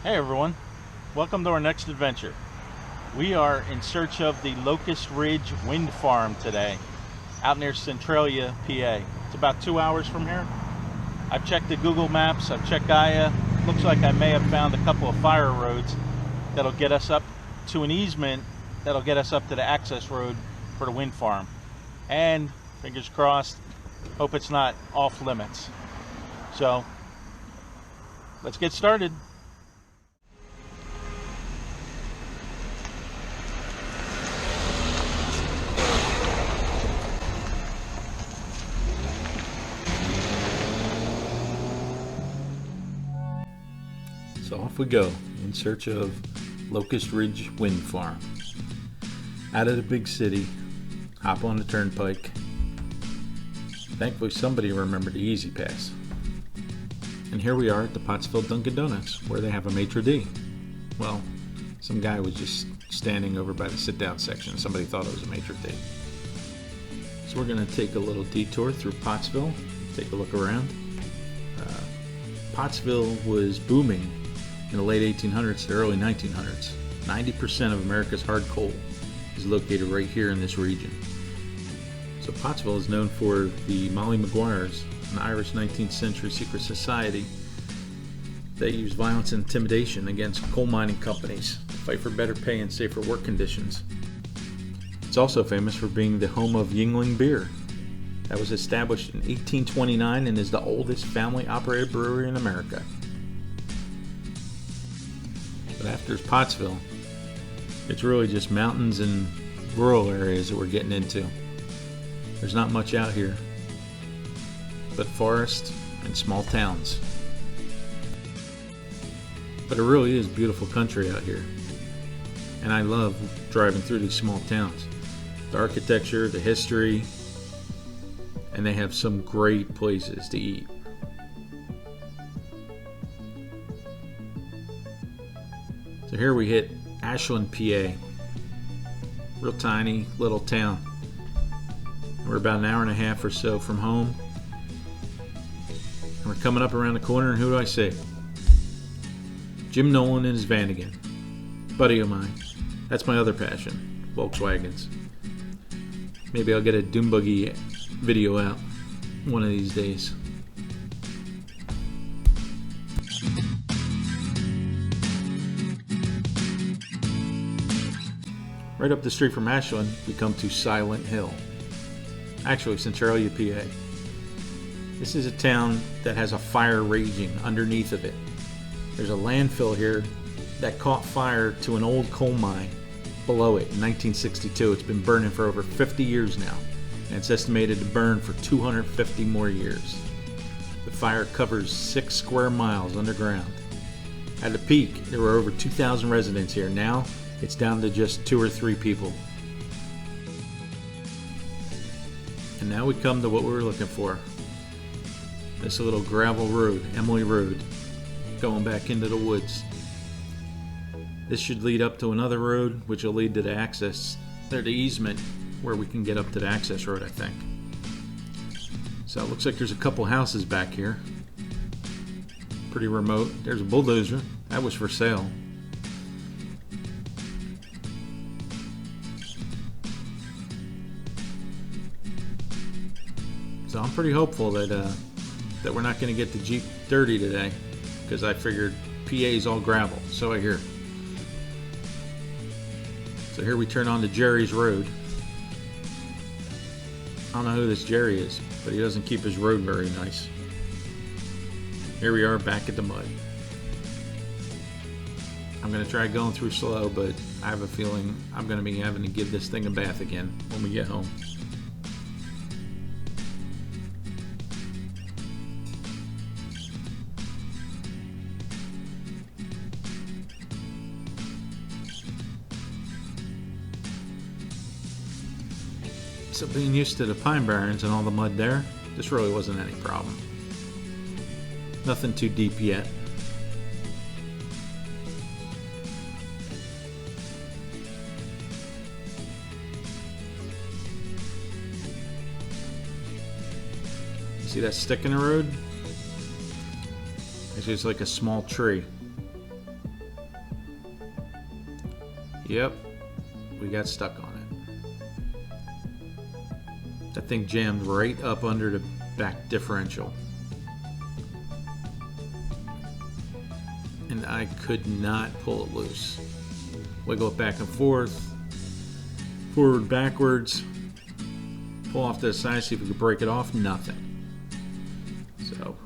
Hey everyone, welcome to our next adventure. We are in search of the Locust Ridge Wind Farm today, out near Centralia, PA. It's about 2 hours from here. I've checked the Google Maps, I've checked Gaia. Looks like I may have found a couple of fire roads that'll get us up to an easement that'll get us up to the access road for the wind farm. And, fingers crossed, hope it's not off limits. So, let's get started. So off we go in search of Locust Ridge Wind Farm. Out of the big city, hop on the turnpike. Thankfully somebody remembered the Easy Pass. And here we are at the Pottsville Dunkin' Donuts, where they have a maitre d'. Well, some guy was just standing over by the sit-down section. Somebody thought it was a maitre d'. So we're going to take a little detour through Pottsville, take a look around. Pottsville was booming in the late 1800s to early 1900s. 90% of America's hard coal is located right here in this region. So Pottsville is known for the Molly Maguires, an Irish 19th century secret society that used violence and intimidation against coal mining companies to fight for better pay and safer work conditions. It's also famous for being the home of Yuengling beer. That was established in 1829 and is the oldest family-operated brewery in America. But after Pottsville, it's really just mountains and rural areas that we're getting into. There's not much out here, but forest and small towns. But it really is beautiful country out here. And I love driving through these small towns. The architecture, the history, and they have some great places to eat. So here we hit Ashland, PA. Real tiny little town. We're about an hour and a half or so from home. And we're coming up around the corner, and who do I see? Jim Nolan in his van again. Buddy of mine. That's my other passion, Volkswagens. Maybe I'll get a Doom Buggy video out one of these days. Right up the street from Ashland, we come to Silent Hill. Actually, Centralia, PA. This is a town that has a fire raging underneath of it. There's a landfill here that caught fire to an old coal mine below it in 1962. It's been burning for over 50 years now, and it's estimated to burn for 250 more years. The fire covers 6 square miles underground. At the peak, there were over 2,000 residents here. Now, it's down to just 2 or 3 people. And now we come to what we were looking for. This little gravel road, Emily Road, going back into the woods. This should lead up to another road, which will lead to the access, or the easement, where we can get up to the access road, I think. So it looks like there's a couple houses back here. Pretty remote. There's a bulldozer. That was for sale. So I'm pretty hopeful that we're not going to get the Jeep dirty today, because I figured PA's all gravel, so I hear. So here we turn on to Jerry's Road. I don't know who this Jerry is, but he doesn't keep his road very nice. Here we are back at the mud. I'm going to try going through slow, but I have a feeling I'm going to be having to give this thing a bath again when we get home. So being used to the pine barrens and all the mud there, this really wasn't any problem. Nothing too deep yet. See that stick in the road? Actually, it's like a small tree. Yep, we got stuck on it. That thing jammed right up under the back differential. And I could not pull it loose. Wiggle it back and forth, forward, backwards, pull off to the side, see if we could break it off. Nothing. So,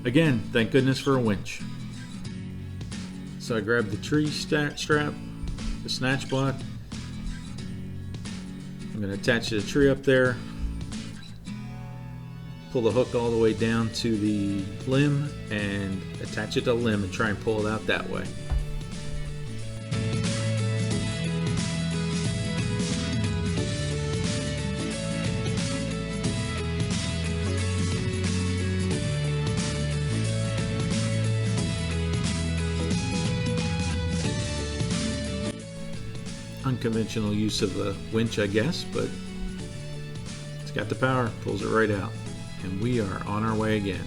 again, thank goodness for a winch. So I grabbed the tree strap, the snatch block. I'm going to attach the tree up there, pull the hook all the way down to the limb, and attach it to the limb and try and pull it out that way. Unconventional use of a winch, I guess, but it's got the power, pulls it right out, and we are on our way again.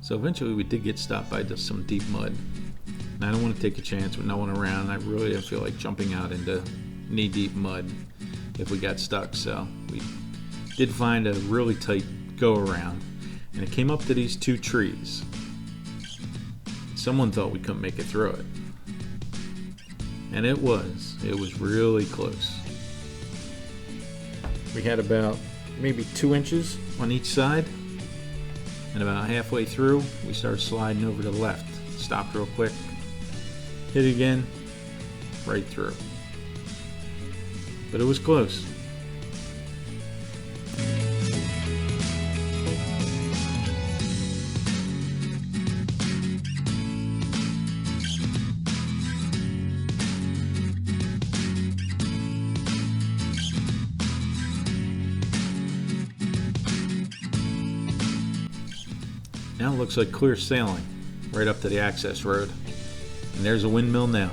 So eventually we did get stopped by just some deep mud, and I don't want to take a chance with no one around. I really didn't feel like jumping out into knee-deep mud if we got stuck, so we did find a really tight go-around, and it came up to these two trees. Someone thought we couldn't make it through it, and it was really close. We had about maybe 2 inches on each side, and about halfway through we started sliding over to the left. Stopped real quick, hit it again, right through. But it was close. Now it looks like clear sailing right up to the access road. And there's a windmill now.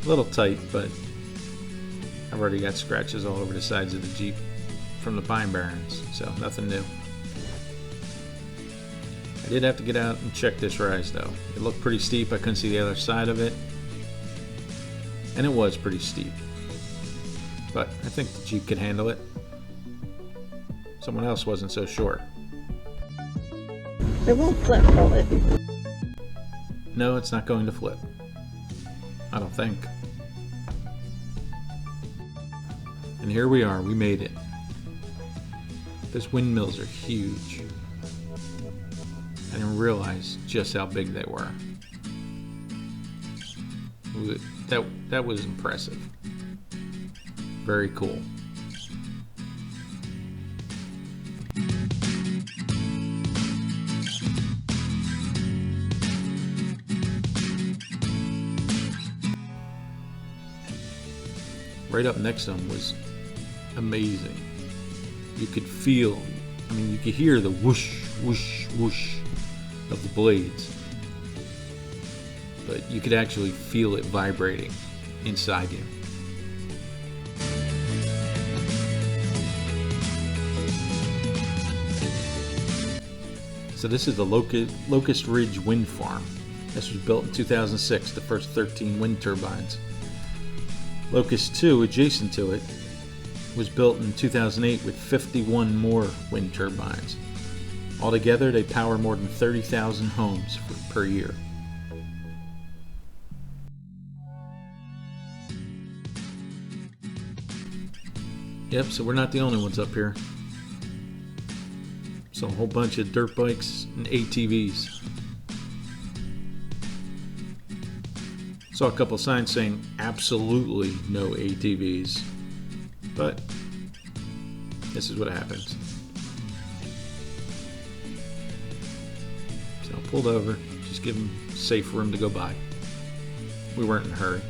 A little tight, but I've already got scratches all over the sides of the Jeep from the pine barrens, so nothing new. I did have to get out and check this rise though. It looked pretty steep. I couldn't see the other side of it. And it was pretty steep. But I think the Jeep could handle it. Someone else wasn't so sure. It won't flip, will it? No, it's not going to flip. I don't think. And here we are, we made it. Those windmills are huge. I didn't realize just how big they were. That was impressive. Very cool. Right up next to them was amazing. You could feel, you could hear the whoosh, whoosh, whoosh of the blades. But you could actually feel it vibrating inside you. So this is the Locust Ridge Wind Farm. This was built in 2006, the first 13 wind turbines. Locust 2, adjacent to it, was built in 2008 with 51 more wind turbines. Altogether, they power more than 30,000 homes per year. Yep, so we're not the only ones up here. So a whole bunch of dirt bikes and ATVs. Saw a couple signs saying absolutely no ATVs, but this is what happens. So I pulled over, just give them safe room to go by. We weren't in a hurry.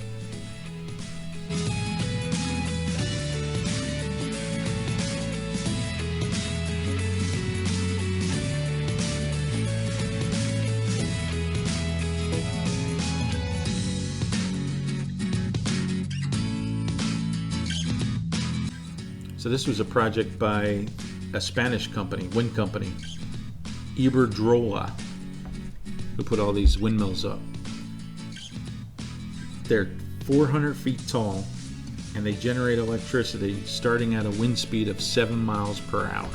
So this was a project by a Spanish company, wind company, Iberdrola, who put all these windmills up. They're 400 feet tall, and they generate electricity starting at a wind speed of 7 miles per hour.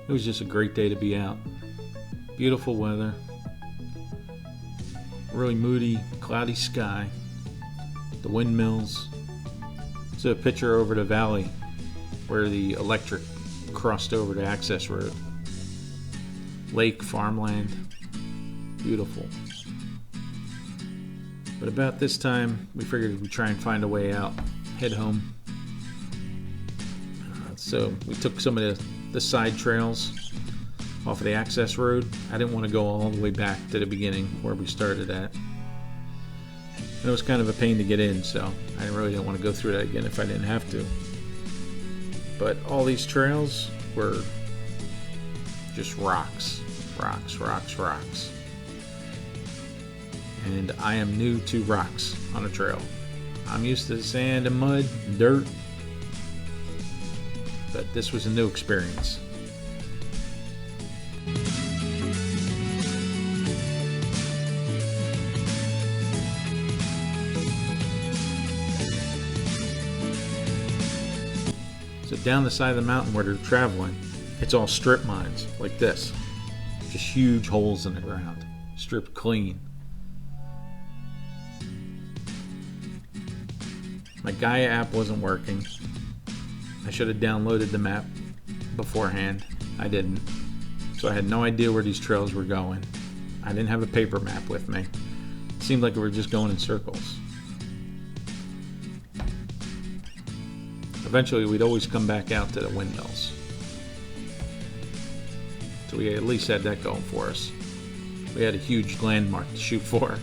It was just a great day to be out. Beautiful weather, really moody, cloudy sky, the windmills. It's a picture over the valley where the electric crossed over to access road. Lake, farmland, beautiful. But about this time, we figured we'd try and find a way out, head home. So we took some of the side trails off of the access road. I didn't want to go all the way back to the beginning where we started at. And it was kind of a pain to get in, so I really didn't want to go through that again if I didn't have to. But all these trails were just rocks, rocks, rocks, rocks. And I am new to rocks on a trail. I'm used to sand and mud and dirt. But this was a new experience. So down the side of the mountain where they're traveling, it's all strip mines like this. Just huge holes in the ground, stripped clean. My Gaia app wasn't working. I should have downloaded the map beforehand. I didn't. So I had no idea where these trails were going. I didn't have a paper map with me. It seemed like we were just going in circles. Eventually, we'd always come back out to the windmills. So we at least had that going for us. We had a huge landmark to shoot for.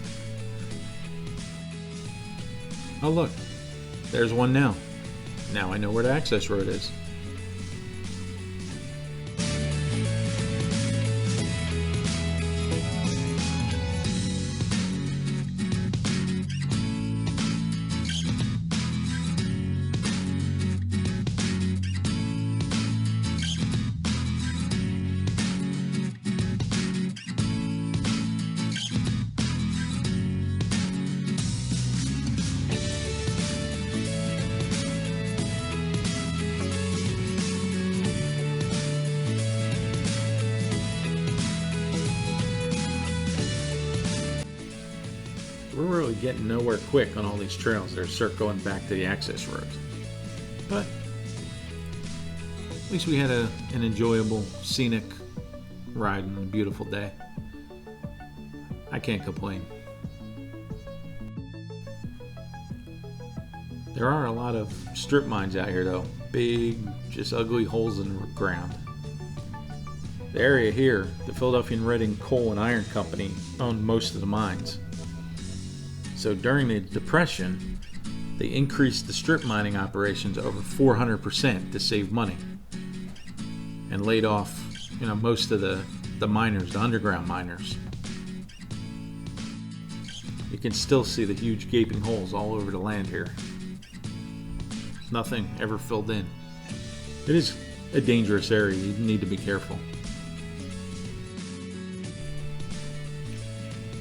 Oh look, there's one now. Now I know where the access road is. We're really getting nowhere quick on all these trails. They're circling back to the access road. But at least we had an enjoyable, scenic ride on a beautiful day. I can't complain. There are a lot of strip mines out here though. Big, just ugly holes in the ground. The area here, the Philadelphia and Reading Coal and Iron Company owned most of the mines. So during the Depression, they increased the strip mining operations over 400% to save money, and laid off, most of the miners, the underground miners. You can still see the huge gaping holes all over the land here. Nothing ever filled in. It is a dangerous area. You need to be careful.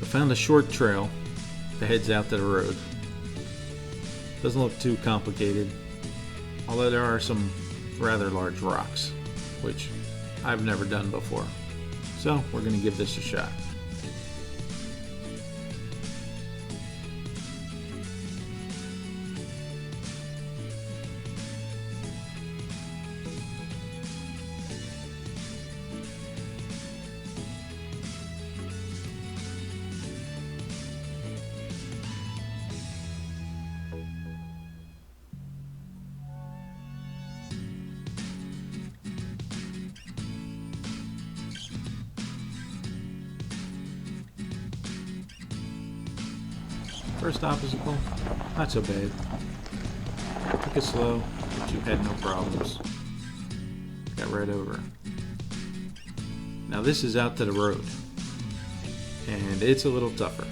I found a short trail that heads out to the road. Doesn't look too complicated, although there are some rather large rocks, which I've never done before. So we're going to give this a shot. First obstacle, not so bad. Took it slow, but you had no problems. Got right over. Now this is out to the road, and it's a little tougher.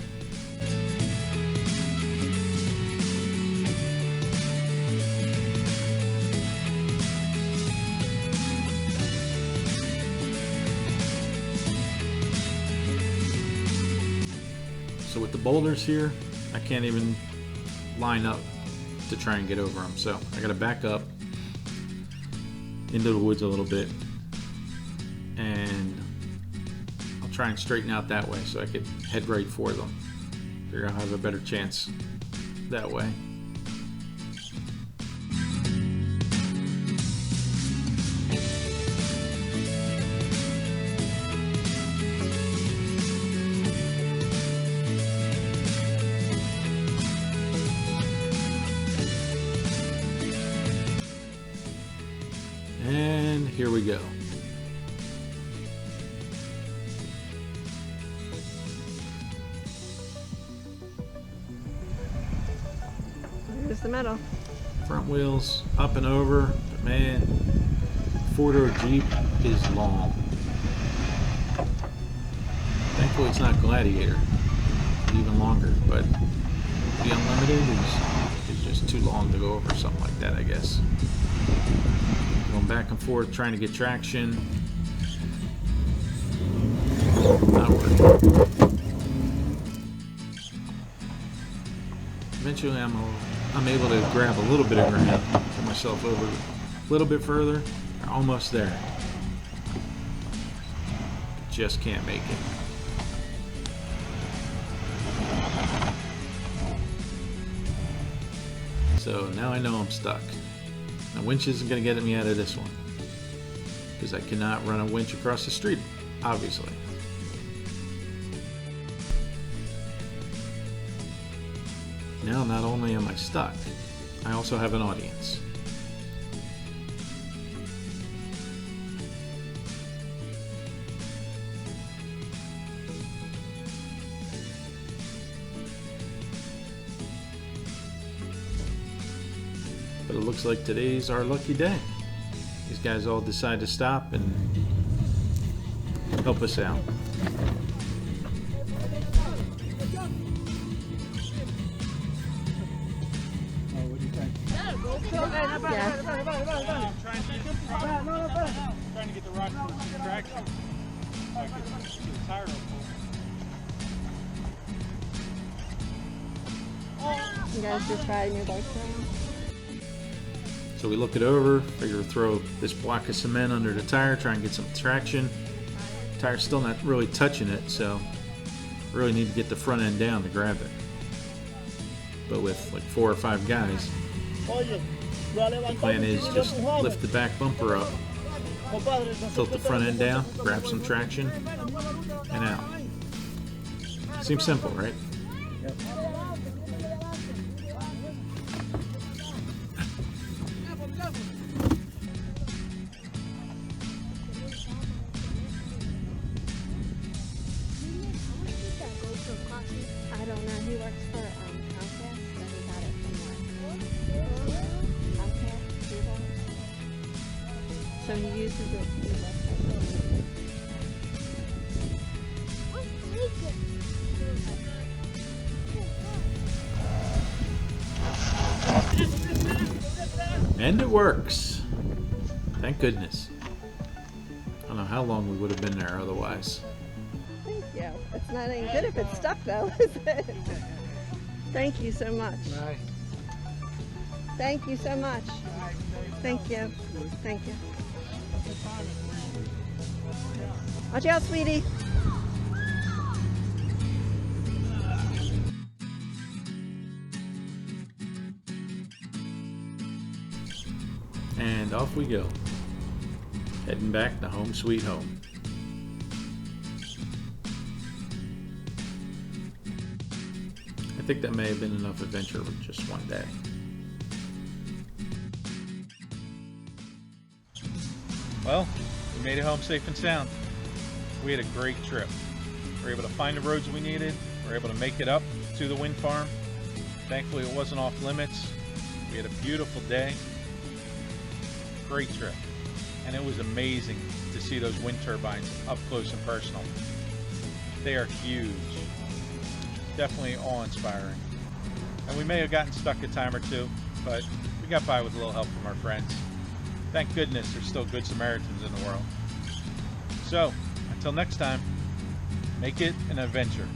So with the boulders here, I can't even line up to try and get over them. So I gotta back up into the woods a little bit, and I'll try and straighten out that way so I could head right for them. Figure I'll have a better chance that way. And here we go. Here's the metal. Front wheels up and over, but man, four-door Jeep is long. Thankfully it's not Gladiator, even longer, but the Unlimited is just too long to go over something like that, I guess. Going back and forth trying to get traction. Not working. Eventually I'm able to grab a little bit of ground, put myself over a little bit further. Almost there. Just can't make it. So now I know I'm stuck. Now winch isn't going to get me out of this one, because I cannot run a winch across the street, obviously. Now not only am I stuck, I also have an audience. But it looks like today's our lucky day. These guys all decide to stop and help us out. Yeah. Trying to get the rock to traction. I could get the tire up. You guys just riding your bikes around? So we look it over, figure to throw this block of cement under the tire, try and get some traction. Tire's still not really touching it, so really need to get the front end down to grab it. But with like 4 or 5 guys, the plan is just lift the back bumper up, tilt the front end down, grab some traction, and out. Seems simple, right? Yep. I don't know. He works for Comcast, but he got it from where? Comcast, Cable. So he uses it to do And it works. Thank goodness. I don't know how long we would have been there otherwise. Thank you. It's not any good if it's stuck though, is it? Thank you so much. Bye. Thank you so much. Thank you. Thank you. Watch out, sweetie. And off we go. Heading back to home sweet home. I think that may have been enough adventure with just one day. Well, we made it home safe and sound. We had a great trip. We were able to find the roads we needed. We were able to make it up to the wind farm. Thankfully it wasn't off limits. We had a beautiful day. Great trip. And it was amazing to see those wind turbines up close and personal. They are huge. Definitely awe-inspiring. And we may have gotten stuck a time or two, but we got by with a little help from our friends. Thank goodness there's still good Samaritans in the world. So, until next time, make it an adventure.